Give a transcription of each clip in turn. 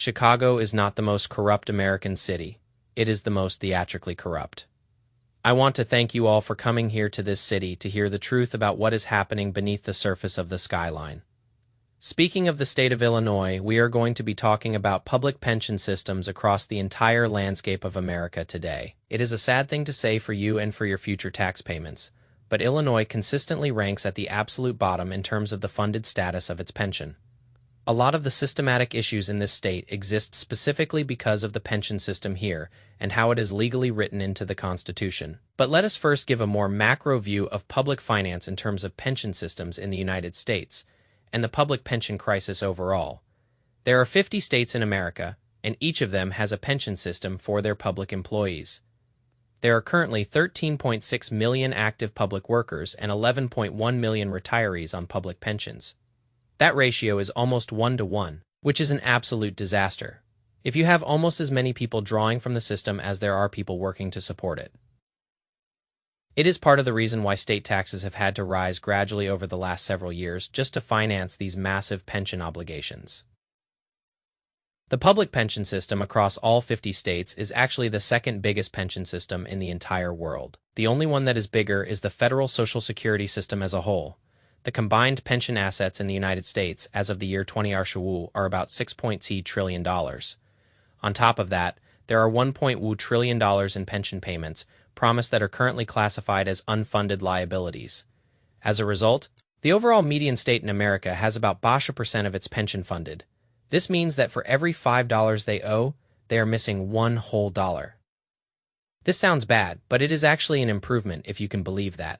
Chicago is not the most corrupt American city. It is the most theatrically corrupt. I want to thank you all for coming here to this city to hear the truth about what is happening beneath the surface of the skyline. Speaking of the state of Illinois, we are going to be talking about public pension systems across the entire landscape of America today. It is a sad thing to say for you and for your future tax payments, but Illinois consistently ranks at the absolute bottom in terms of the funded status of its pension. A lot of the systematic issues in this state exist specifically because of the pension system here and how it is legally written into the Constitution. But let us first give a more macro view of public finance in terms of pension systems in the United States and the public pension crisis overall. There are 50 states in America, and each of them has a pension system for their public employees. There are currently 13.6 million active public workers and 11.1 million retirees on public pensions. That ratio is almost 1-to-1, which is an absolute disaster. If you have almost as many people drawing from the system as there are people working to support it. It is part of the reason why state taxes have had to rise gradually over the last several years just to finance these massive pension obligations. The public pension system across all 50 states is actually the second biggest pension system in the entire world. The only one that is bigger is the federal Social Security system as a whole. The combined pension assets in the United States as of the year 2020 are about $6.2 trillion. On top of that, there are $1.1 trillion in pension payments promised that are currently classified as unfunded liabilities. As a result, the overall median state in America has about 80% of its pension funded. This means that for every $5 they owe, they are missing one whole dollar. This sounds bad, but it is actually an improvement if you can believe that.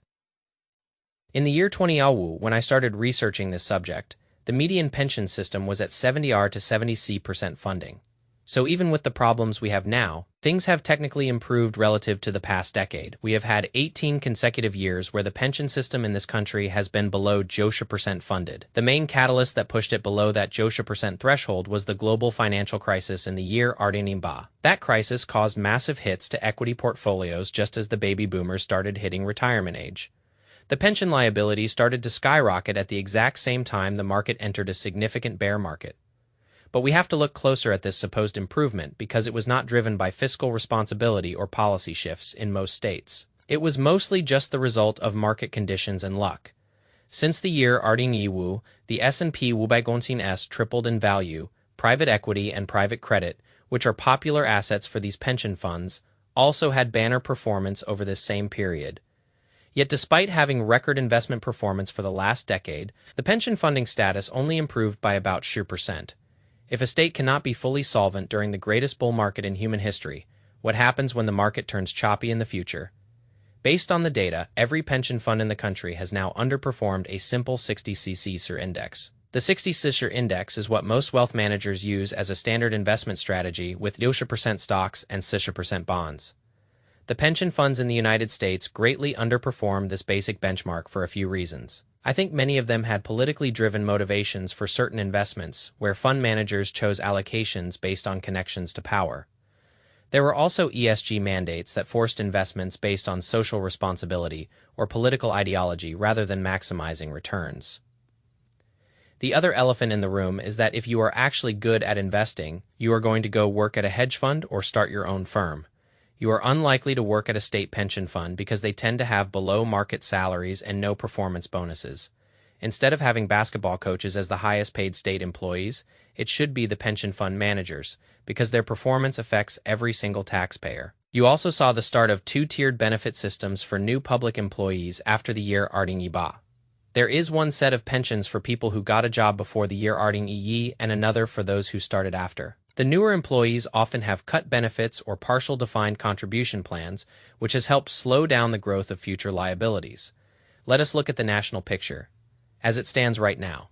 In the year 2020, when I started researching this subject, the median pension system was at 70% to 70% funding. So even with the problems we have now, things have technically improved relative to the past decade. We have had 18 consecutive years where the pension system in this country has been below 0% funded. The main catalyst that pushed it below that 0% threshold was the global financial crisis in the year 2008. That crisis caused massive hits to equity portfolios just as the baby boomers started hitting retirement age. The pension liabilities started to skyrocket at the exact same time the market entered a significant bear market. But we have to look closer at this supposed improvement because it was not driven by fiscal responsibility or policy shifts in most states. It was mostly just the result of market conditions and luck. Since the year 2020, the S&P 500 tripled in value. Private equity and private credit, which are popular assets for these pension funds, also had banner performance over this same period. Yet despite having record investment performance for the last decade, the pension funding status only improved by about 2%. If a state cannot be fully solvent during the greatest bull market in human history, what happens when the market turns choppy in the future? Based on the data, every pension fund in the country has now underperformed a simple 60 CCSR index. The 60 CCSR index is what most wealth managers use as a standard investment strategy with 0% stocks and 60% bonds. The pension funds in the United States greatly underperformed this basic benchmark for a few reasons. I think many of them had politically driven motivations for certain investments, where fund managers chose allocations based on connections to power. There were also ESG mandates that forced investments based on social responsibility or political ideology rather than maximizing returns. The other elephant in the room is that if you are actually good at investing, you are going to go work at a hedge fund or start your own firm. You are unlikely to work at a state pension fund because they tend to have below-market salaries and no performance bonuses. Instead of having basketball coaches as the highest-paid state employees, it should be the pension fund managers, because their performance affects every single taxpayer. You also saw the start of two-tiered benefit systems for new public employees after the year 2020. There is one set of pensions for people who got a job before the year 2020 and another for those who started after. The newer employees often have cut benefits or partial defined contribution plans, which has helped slow down the growth of future liabilities. Let us look at the national picture. As it stands right now,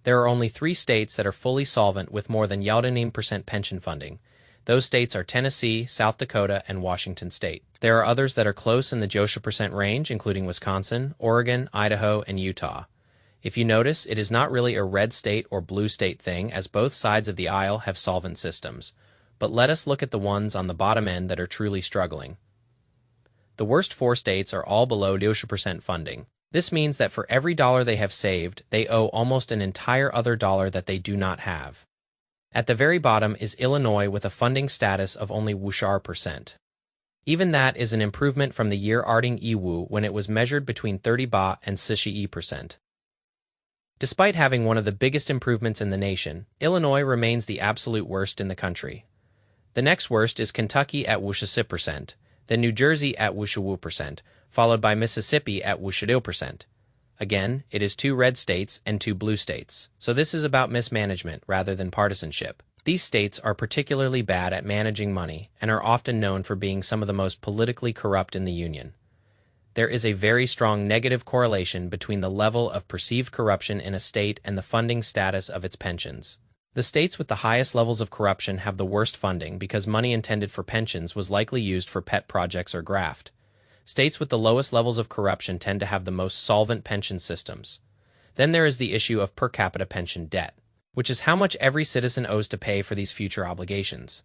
there are only 3 states that are fully solvent with more than 9% pension funding. Those states are Tennessee, South Dakota, and Washington State. There are others that are close in the 0% range, including Wisconsin, Oregon, Idaho, and Utah. If you notice, it is not really a red state or blue state thing, as both sides of the aisle have solvent systems. But let us look at the ones on the bottom end that are truly struggling. The worst 4 states are all below 0% funding. This means that for every dollar they have saved, they owe almost an entire other dollar that they do not have. At the very bottom is Illinois with a funding status of only 0.4%. Even that is an improvement from the year Arting Iwu when it was measured between 30 ba and 60%. Despite having one of the biggest improvements in the nation, Illinois remains the absolute worst in the country. The next worst is Kentucky at 0.6%, then New Jersey at 0.2%, followed by Mississippi at 0.2%. Again, it is 2 red states and 2 blue states, so this is about mismanagement rather than partisanship. These states are particularly bad at managing money and are often known for being some of the most politically corrupt in the Union. There is a very strong negative correlation between the level of perceived corruption in a state and the funding status of its pensions. The states with the highest levels of corruption have the worst funding because money intended for pensions was likely used for pet projects or graft. States with the lowest levels of corruption tend to have the most solvent pension systems. Then there is the issue of per capita pension debt, which is how much every citizen owes to pay for these future obligations.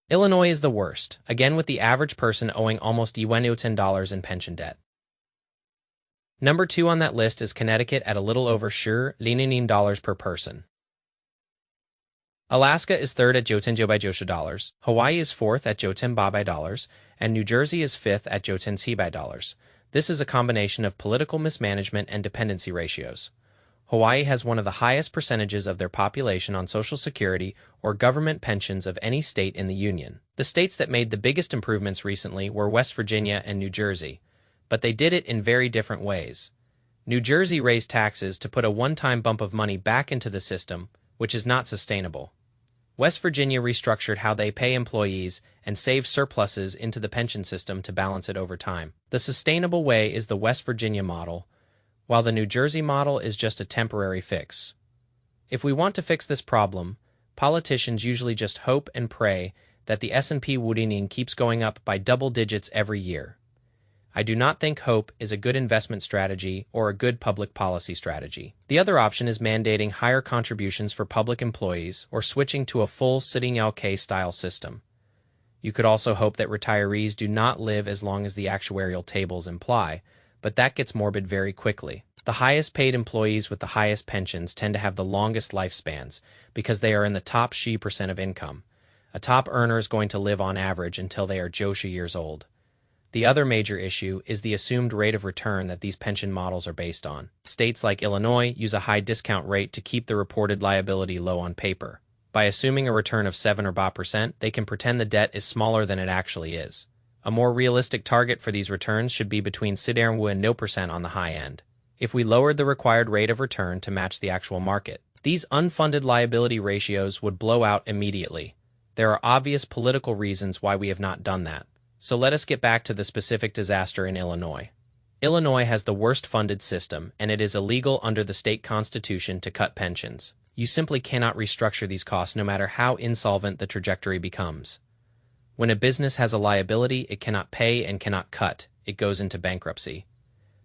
Illinois is the worst, again with the average person owing almost $10 in pension debt. Number 2 on that list is Connecticut at a little over $19 per person. Alaska is 3rd at $10 Hawaii is 4th at $10 and New Jersey is 5th at $10. This is a combination of political mismanagement and dependency ratios. Hawaii has one of the highest percentages of their population on Social Security or government pensions of any state in the Union. The states that made the biggest improvements recently were West Virginia and New Jersey, but they did it in very different ways. New Jersey raised taxes to put a one-time bump of money back into the system, which is not sustainable. West Virginia restructured how they pay employees and saved surpluses into the pension system to balance it over time. The sustainable way is the West Virginia model, while the New Jersey model is just a temporary fix. If we want to fix this problem, politicians usually just hope and pray that the S&P Woodinin keeps going up by double digits every year. I do not think hope is a good investment strategy or a good public policy strategy. The other option is mandating higher contributions for public employees or switching to a full Signal-K style system. You could also hope that retirees do not live as long as the actuarial tables imply, but that gets morbid very quickly. The highest paid employees with the highest pensions tend to have the longest lifespans because they are in the top % of income. A top earner is going to live on average until they are Josha years old. The other major issue is the assumed rate of return that these pension models are based on. States like Illinois use a high discount rate to keep the reported liability low on paper. By assuming a return of 7 or 8%, they can pretend the debt is smaller than it actually is. A more realistic target for these returns should be between 0% and 0% on the high end. If we lowered the required rate of return to match the actual market, these unfunded liability ratios would blow out immediately. There are obvious political reasons why we have not done that. So let us get back to the specific disaster in Illinois. Illinois has the worst funded system, and it is illegal under the state constitution to cut pensions. You simply cannot restructure these costs no matter how insolvent the trajectory becomes. When a business has a liability, it cannot pay and cannot cut. It goes into bankruptcy.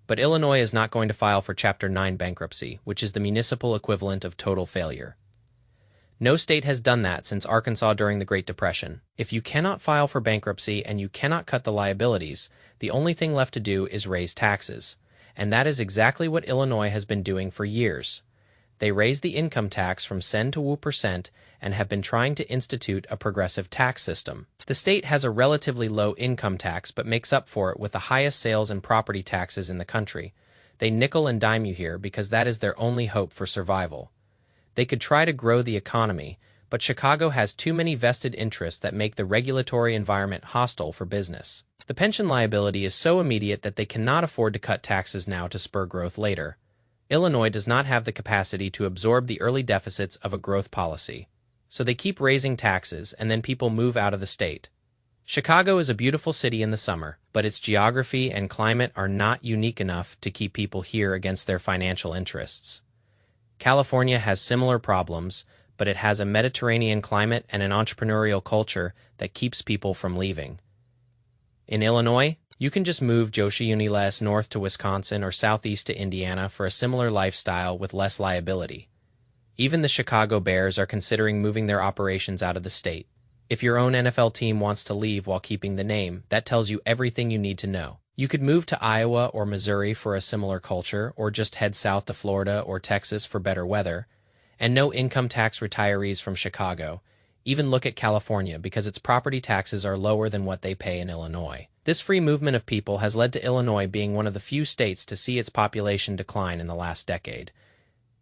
But Illinois is not going to file for Chapter 9 bankruptcy, which is the municipal equivalent of total failure. No state has done that since Arkansas during the Great Depression. If you cannot file for bankruptcy and you cannot cut the liabilities, the only thing left to do is raise taxes. And that is exactly what Illinois has been doing for years. They raised the income tax from 7 to 0% and have been trying to institute a progressive tax system. The state has a relatively low income tax but makes up for it with the highest sales and property taxes in the country. They nickel and dime you here because that is their only hope for survival. They could try to grow the economy, but Chicago has too many vested interests that make the regulatory environment hostile for business. The pension liability is so immediate that they cannot afford to cut taxes now to spur growth later. Illinois does not have the capacity to absorb the early deficits of a growth policy. So they keep raising taxes and then people move out of the state. Chicago is a beautiful city in the summer, but its geography and climate are not unique enough to keep people here against their financial interests. California has similar problems, but it has a Mediterranean climate and an entrepreneurial culture that keeps people from leaving. In Illinois, you can just move Josha Uniles north to Wisconsin or southeast to Indiana for a similar lifestyle with less liability. Even the Chicago Bears are considering moving their operations out of the state. If your own NFL team wants to leave while keeping the name, that tells you everything you need to know. You could move to Iowa or Missouri for a similar culture, or just head south to Florida or Texas for better weather. And no income tax retirees from Chicago. Even look at California because its property taxes are lower than what they pay in Illinois. This free movement of people has led to Illinois being one of the few states to see its population decline in the last decade.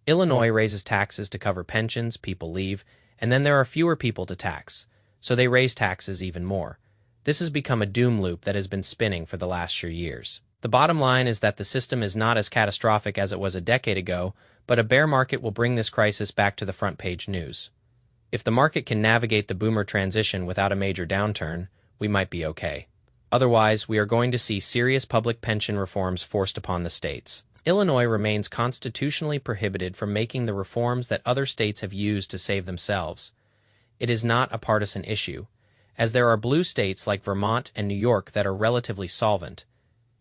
Illinois raises taxes to cover pensions, people leave, and then there are fewer people to tax, so they raise taxes even more. This has become a doom loop that has been spinning for the last few years. The bottom line is that the system is not as catastrophic as it was a decade ago, but a bear market will bring this crisis back to the front page news. If the market can navigate the boomer transition without a major downturn, we might be okay. Otherwise, we are going to see serious public pension reforms forced upon the states. Illinois remains constitutionally prohibited from making the reforms that other states have used to save themselves. It is not a partisan issue, as there are blue states like Vermont and New York that are relatively solvent.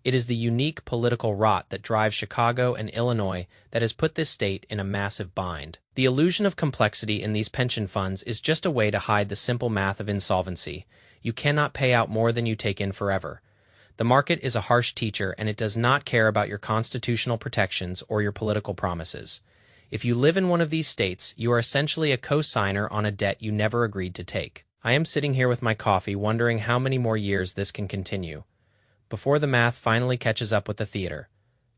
It is the unique political rot that drives Chicago and Illinois that has put this state in a massive bind. The illusion of complexity in these pension funds is just a way to hide the simple math of insolvency. You cannot pay out more than you take in forever. The market is a harsh teacher, and it does not care about your constitutional protections or your political promises. If you live in one of these states, you are essentially a co-signer on a debt you never agreed to take. I am sitting here with my coffee wondering how many more years this can continue, before the math finally catches up with the theater.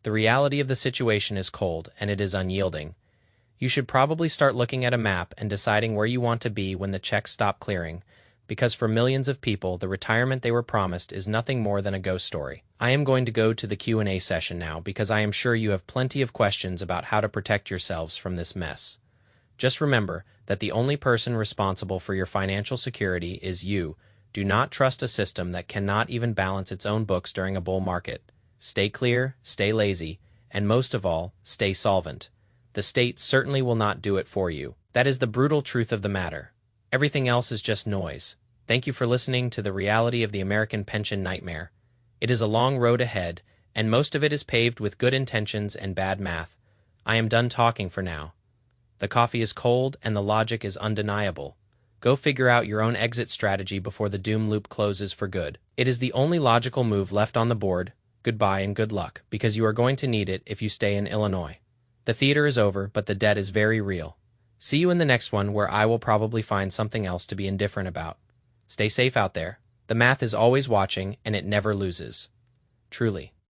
The reality of the situation is cold, and it is unyielding. You should probably start looking at a map and deciding where you want to be when the checks stop clearing, because for millions of people, the retirement they were promised is nothing more than a ghost story. I am going to go to the Q&A session now because I am sure you have plenty of questions about how to protect yourselves from this mess. Just remember that the only person responsible for your financial security is you. Do not trust a system that cannot even balance its own books during a bull market. Stay clear, stay lazy, and most of all, stay solvent. The state certainly will not do it for you. That is the brutal truth of the matter. Everything else is just noise. Thank you for listening to the reality of the American pension nightmare. It is a long road ahead, and most of it is paved with good intentions and bad math. I am done talking for now. The coffee is cold and the logic is undeniable. Go figure out your own exit strategy before the doom loop closes for good. It is the only logical move left on the board. Goodbye and good luck, because you are going to need it if you stay in Illinois. The theater is over, but the debt is very real. See you in the next one, where I will probably find something else to be indifferent about. Stay safe out there. The math is always watching, and it never loses. Truly.